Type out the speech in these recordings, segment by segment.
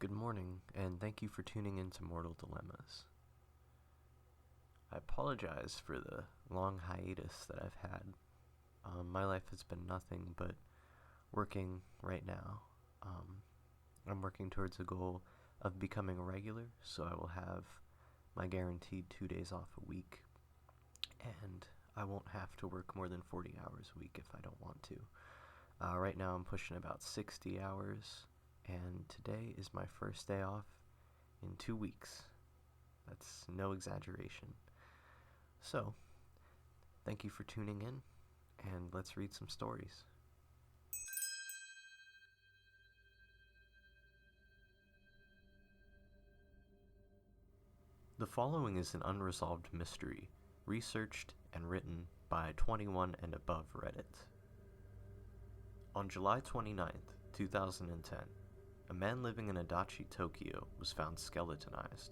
Good morning, and thank you for tuning in to Mortal Dilemmas. I apologize for the long hiatus that I've had. My life has been nothing but working right now. I'm working towards a goal of becoming a regular, so I will have my guaranteed 2 days off a week, and I won't have to work more than 40 hours a week if I don't want to. Right now I'm pushing about 60 hours, and today is my first day off in 2 weeks. That's no exaggeration. So, thank you for tuning in, and let's read some stories. The following is an unresolved mystery, researched and written by 21 and above Reddit. On July 29th, 2010, a man living in Adachi, Tokyo, was found skeletonized,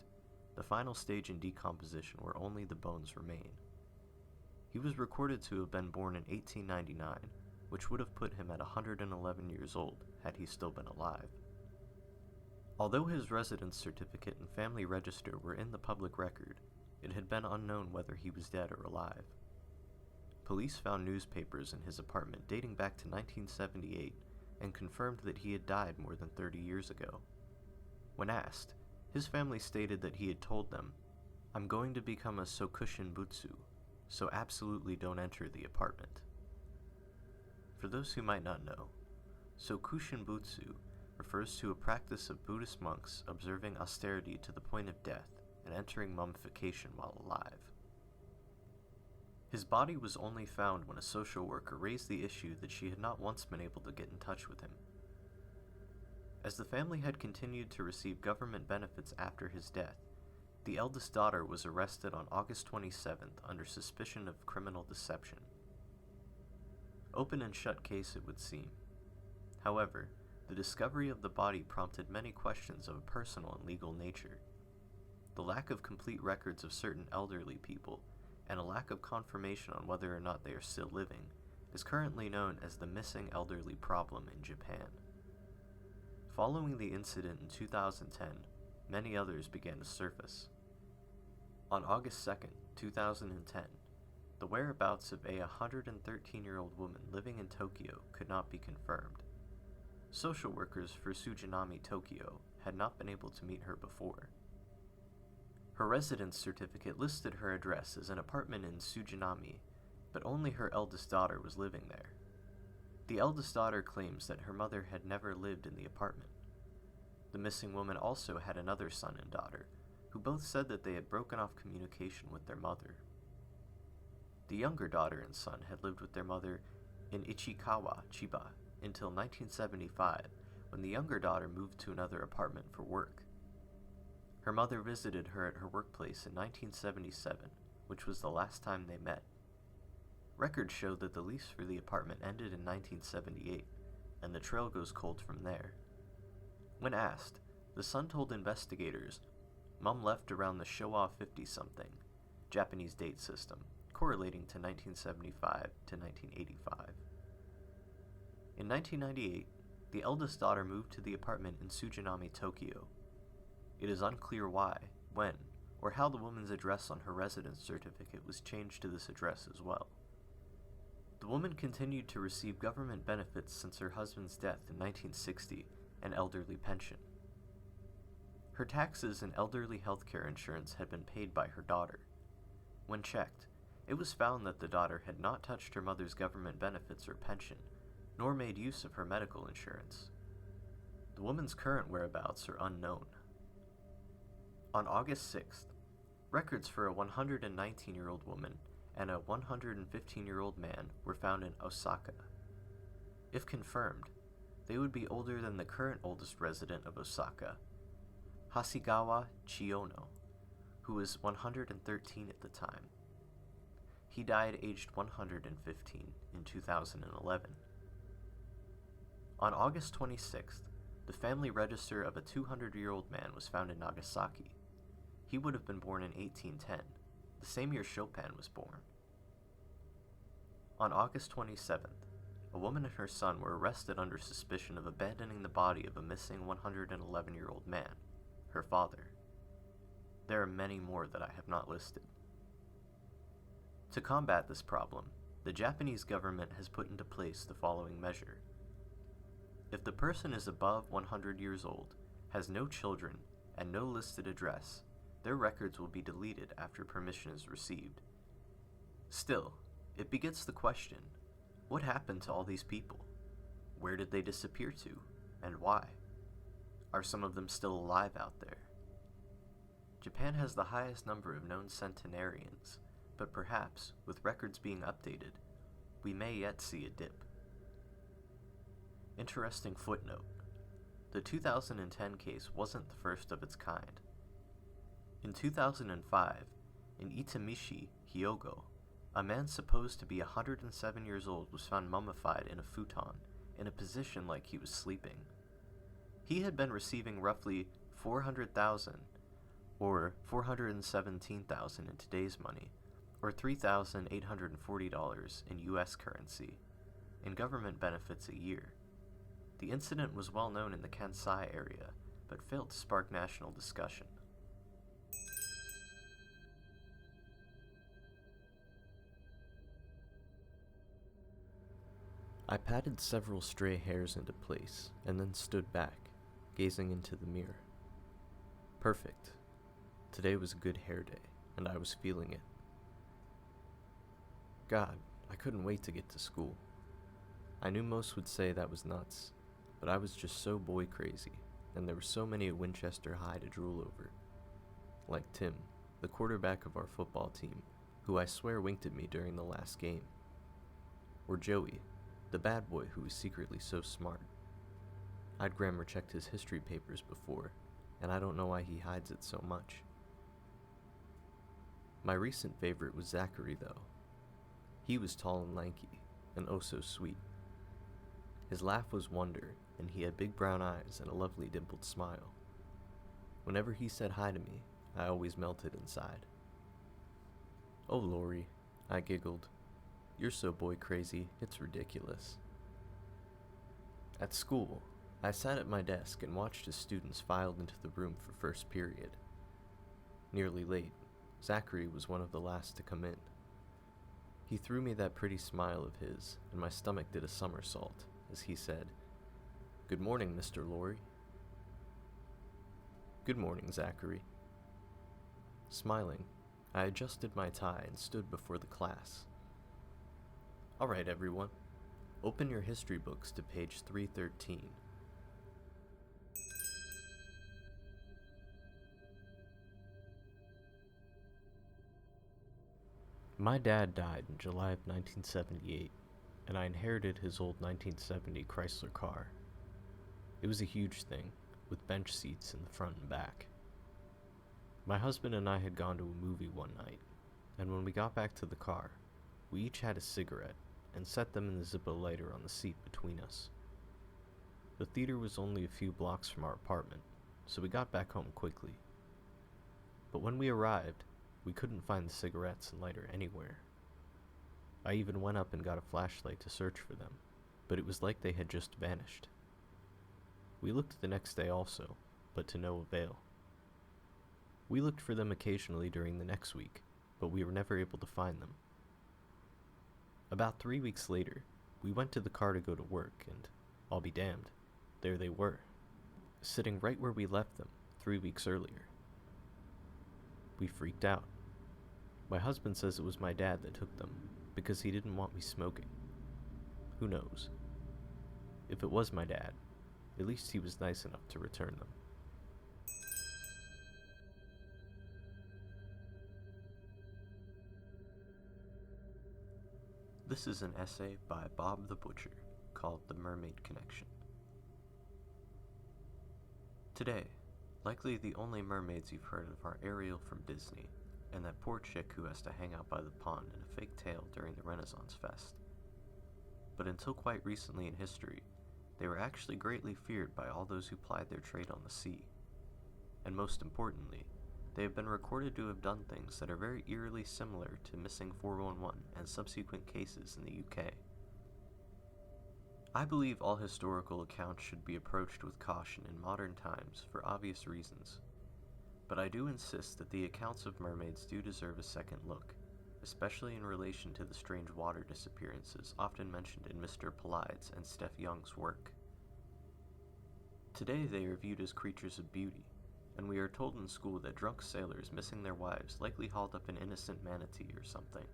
the final stage in decomposition where only the bones remain. He was recorded to have been born in 1899, which would have put him at 111 years old had he still been alive. Although his residence certificate and family register were in the public record, it had been unknown whether he was dead or alive. Police found newspapers in his apartment dating back to 1978 and confirmed that he had died more than 30 years ago. When asked, his family stated that he had told them, "I'm going to become a Sokushin Butsu, so absolutely don't enter the apartment." For those who might not know, Sokushin Butsu refers to a practice of Buddhist monks observing austerity to the point of death and entering mummification while alive. His body was only found when a social worker raised the issue that she had not once been able to get in touch with him. As the family had continued to receive government benefits after his death, the eldest daughter was arrested on August 27th under suspicion of criminal deception. Open and shut case, it would seem. However, the discovery of the body prompted many questions of a personal and legal nature. The lack of complete records of certain elderly people and a lack of confirmation on whether or not they are still living is currently known as the missing elderly problem in Japan. Following the incident in 2010, many others began to surface. On August 2nd, 2010, the whereabouts of a 113-year-old woman living in Tokyo could not be confirmed. Social workers for Sujinami, Tokyo, had not been able to meet her before. Her residence certificate listed her address as an apartment in Sujinami, but only her eldest daughter was living there. The eldest daughter claims that her mother had never lived in the apartment. The missing woman also had another son and daughter, who both said that they had broken off communication with their mother. The younger daughter and son had lived with their mother in Ichikawa, Chiba, until 1975, when the younger daughter moved to another apartment for work. Her mother visited her at her workplace in 1977, which was the last time they met. Records show that the lease for the apartment ended in 1978, and the trail goes cold from there. When asked, the son told investigators, "Mom left around the Showa 50-something, Japanese date system, correlating to 1975 to 1985. In 1998, the eldest daughter moved to the apartment in Sujinami, Tokyo. It is unclear why, when, or how the woman's address on her residence certificate was changed to this address as well. The woman continued to receive government benefits since her husband's death in 1960 and elderly pension. Her taxes and elderly health care insurance had been paid by her daughter. When checked, it was found that the daughter had not touched her mother's government benefits or pension, nor made use of her medical insurance. The woman's current whereabouts are unknown. On August 6th, records for a 119-year-old woman and a 115-year-old man were found in Osaka. If confirmed, they would be older than the current oldest resident of Osaka, Hasegawa Chiyono, who was 113 at the time. He died aged 115 in 2011. On August 26th, the family register of a 200-year-old man was found in Nagasaki. He would have been born in 1810, the same year Chopin was born. On August 27th, a woman and her son were arrested under suspicion of abandoning the body of a missing 111-year-old man, her father. There are many more that I have not listed. To combat this problem, the Japanese government has put into place the following measure. If the person is above 100 years old, has no children, and no listed address, their records will be deleted after permission is received. Still, it begets the question, what happened to all these people? Where did they disappear to, and why? Are some of them still alive out there? Japan has the highest number of known centenarians, but perhaps, with records being updated, we may yet see a dip. Interesting footnote. The 2010 case wasn't the first of its kind. In 2005, in Itamishi, Hyogo, a man supposed to be 107 years old was found mummified in a futon, in a position like he was sleeping. He had been receiving roughly 400,000, or 417,000 in today's money, or $3,840 in US currency, in government benefits a year. The incident was well known in the Kansai area, but failed to spark national discussion. I patted several stray hairs into place, and then stood back, gazing into the mirror. Perfect. Today was a good hair day, and I was feeling it. God, I couldn't wait to get to school. I knew most would say that was nuts, but I was just so boy crazy, and there were so many at Winchester High to drool over. Like Tim, the quarterback of our football team, who I swear winked at me during the last game. Or Joey, the bad boy who was secretly so smart. I'd grammar checked his history papers before, and I don't know why he hides it so much. My recent favorite was Zachary, though. He was tall and lanky, and oh so sweet. His laugh was wonder, and he had big brown eyes and a lovely dimpled smile. Whenever he said hi to me, I always melted inside. "Oh, Lori," I giggled. "You're so boy crazy, it's ridiculous." At school, I sat at my desk and watched as students filed into the room for first period. Nearly late, Zachary was one of the last to come in. He threw me that pretty smile of his, and my stomach did a somersault as he said, "Good morning, Mr. Lorry." "Good morning, Zachary." Smiling, I adjusted my tie and stood before the class. "All right, everyone, open your history books to page 313. My dad died in July of 1978, and I inherited his old 1970 Chrysler car. It was a huge thing, with bench seats in the front and back. My husband and I had gone to a movie one night, and when we got back to the car, we each had a cigarette and set them in the Zippo lighter on the seat between us. The theater was only a few blocks from our apartment, so we got back home quickly. But when we arrived, we couldn't find the cigarettes and lighter anywhere. I even went up and got a flashlight to search for them, but it was like they had just vanished. We looked the next day also, but to no avail. We looked for them occasionally during the next week, but we were never able to find them. About 3 weeks later, we went to the car to go to work, and, I'll be damned, there they were, sitting right where we left them 3 weeks earlier. We freaked out. My husband says it was my dad that took them, because he didn't want me smoking. Who knows? If it was my dad, at least he was nice enough to return them. This is an essay by Bob the Butcher called The Mermaid Connection. Today, likely the only mermaids you've heard of are Ariel from Disney, and that poor chick who has to hang out by the pond in a fake tail during the Renaissance Fest. But until quite recently in history, they were actually greatly feared by all those who plied their trade on the sea. And most importantly, they have been recorded to have done things that are very eerily similar to missing 411 and subsequent cases in the UK. I believe all historical accounts should be approached with caution in modern times for obvious reasons, but I do insist that the accounts of mermaids do deserve a second look, especially in relation to the strange water disappearances often mentioned in Mr. Polide's and Steph Young's work. Today they are viewed as creatures of beauty, and we are told in school that drunk sailors missing their wives likely hauled up an innocent manatee or something.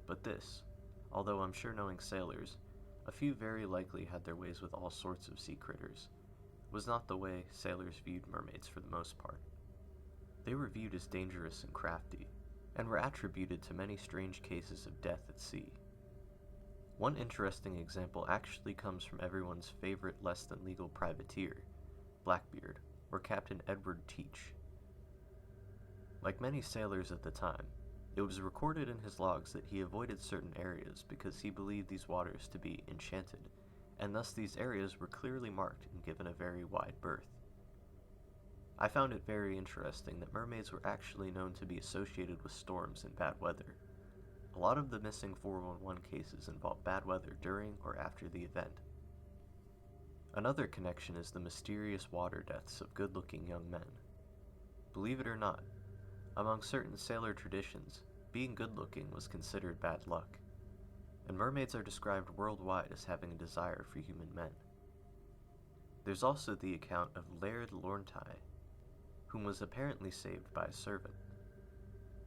But this, although I'm sure knowing sailors, a few very likely had their ways with all sorts of sea critters, was not the way sailors viewed mermaids for the most part. They were viewed as dangerous and crafty, and were attributed to many strange cases of death at sea. One interesting example actually comes from everyone's favorite less-than-legal privateer, Blackbeard, or Captain Edward Teach. Like many sailors at the time, it was recorded in his logs that he avoided certain areas because he believed these waters to be enchanted, and thus these areas were clearly marked and given a very wide berth. I found it very interesting that mermaids were actually known to be associated with storms and bad weather. A lot of the missing 411 cases involve bad weather during or after the event. Another connection is the mysterious water deaths of good-looking young men. Believe it or not, among certain sailor traditions, being good-looking was considered bad luck, and mermaids are described worldwide as having a desire for human men. There's also the account of Laird Lorntai, whom was apparently saved by a servant.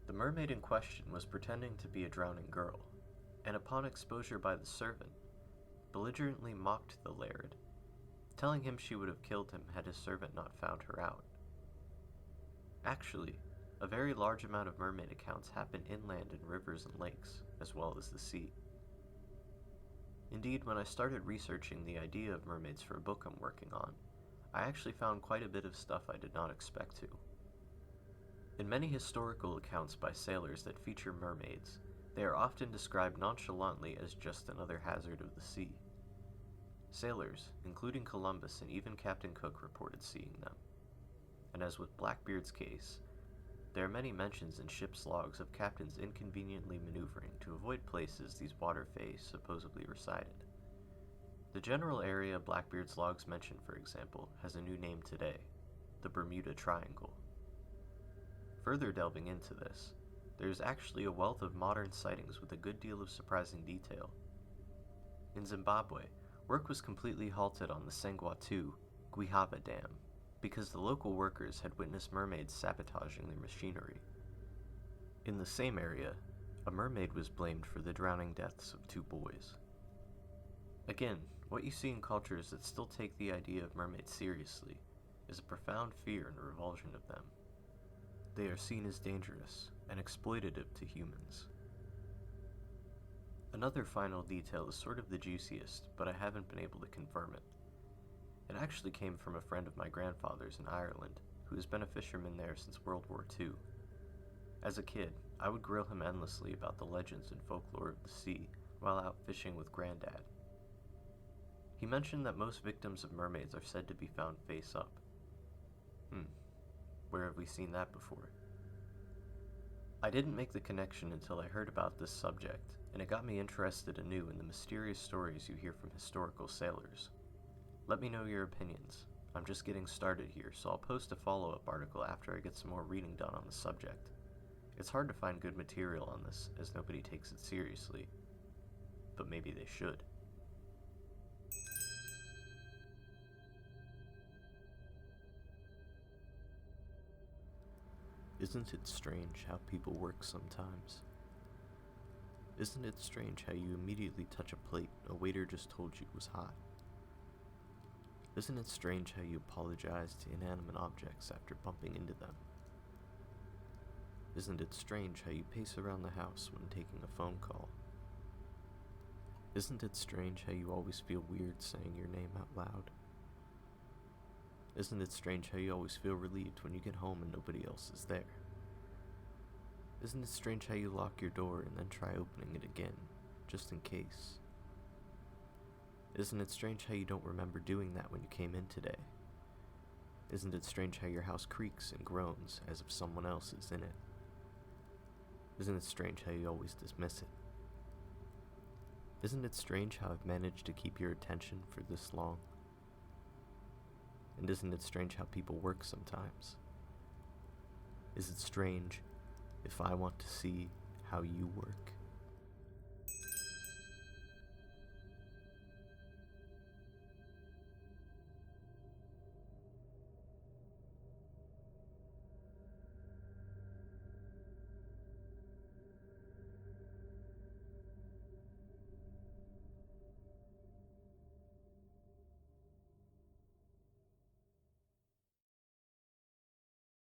The mermaid in question was pretending to be a drowning girl, and upon exposure by the servant, belligerently mocked the laird, telling him she would have killed him had his servant not found her out. Actually, a very large amount of mermaid accounts happen inland in rivers and lakes, as well as the sea. Indeed, when I started researching the idea of mermaids for a book I'm working on, I actually found quite a bit of stuff I did not expect to. In many historical accounts by sailors that feature mermaids, they are often described nonchalantly as just another hazard of the sea. Sailors, including Columbus and even Captain Cook, reported seeing them. And as with Blackbeard's case, there are many mentions in ship's logs of captains inconveniently maneuvering to avoid places these water fays supposedly resided. The general area Blackbeard's logs mention, for example, has a new name today, the Bermuda Triangle. Further delving into this, there is actually a wealth of modern sightings with a good deal of surprising detail. In Zimbabwe, work was completely halted on the Sengwatu Guihava Dam because the local workers had witnessed mermaids sabotaging their machinery. In the same area, a mermaid was blamed for the drowning deaths of 2 boys. Again, what you see in cultures that still take the idea of mermaids seriously is a profound fear and revulsion of them. They are seen as dangerous and exploitative to humans. Another final detail is sort of the juiciest, but I haven't been able to confirm it. It actually came from a friend of my grandfather's in Ireland, who has been a fisherman there since World War II. As a kid, I would grill him endlessly about the legends and folklore of the sea while out fishing with Granddad. He mentioned that most victims of mermaids are said to be found face up. Where have we seen that before? I didn't make the connection until I heard about this subject, and it got me interested anew in the mysterious stories you hear from historical sailors. Let me know your opinions. I'm just getting started here, so I'll post a follow-up article after I get some more reading done on the subject. It's hard to find good material on this, as nobody takes it seriously. But maybe they should. Isn't it strange how people work sometimes? Isn't it strange how you immediately touch a plate a waiter just told you was hot? Isn't it strange how you apologize to inanimate objects after bumping into them? Isn't it strange how you pace around the house when taking a phone call? Isn't it strange how you always feel weird saying your name out loud? Isn't it strange how you always feel relieved when you get home and nobody else is there? Isn't it strange how you lock your door and then try opening it again, just in case? Isn't it strange how you don't remember doing that when you came in today? Isn't it strange how your house creaks and groans as if someone else is in it? Isn't it strange how you always dismiss it? Isn't it strange how I've managed to keep your attention for this long? And isn't it strange how people work sometimes? Is it strange if I want to see how you work?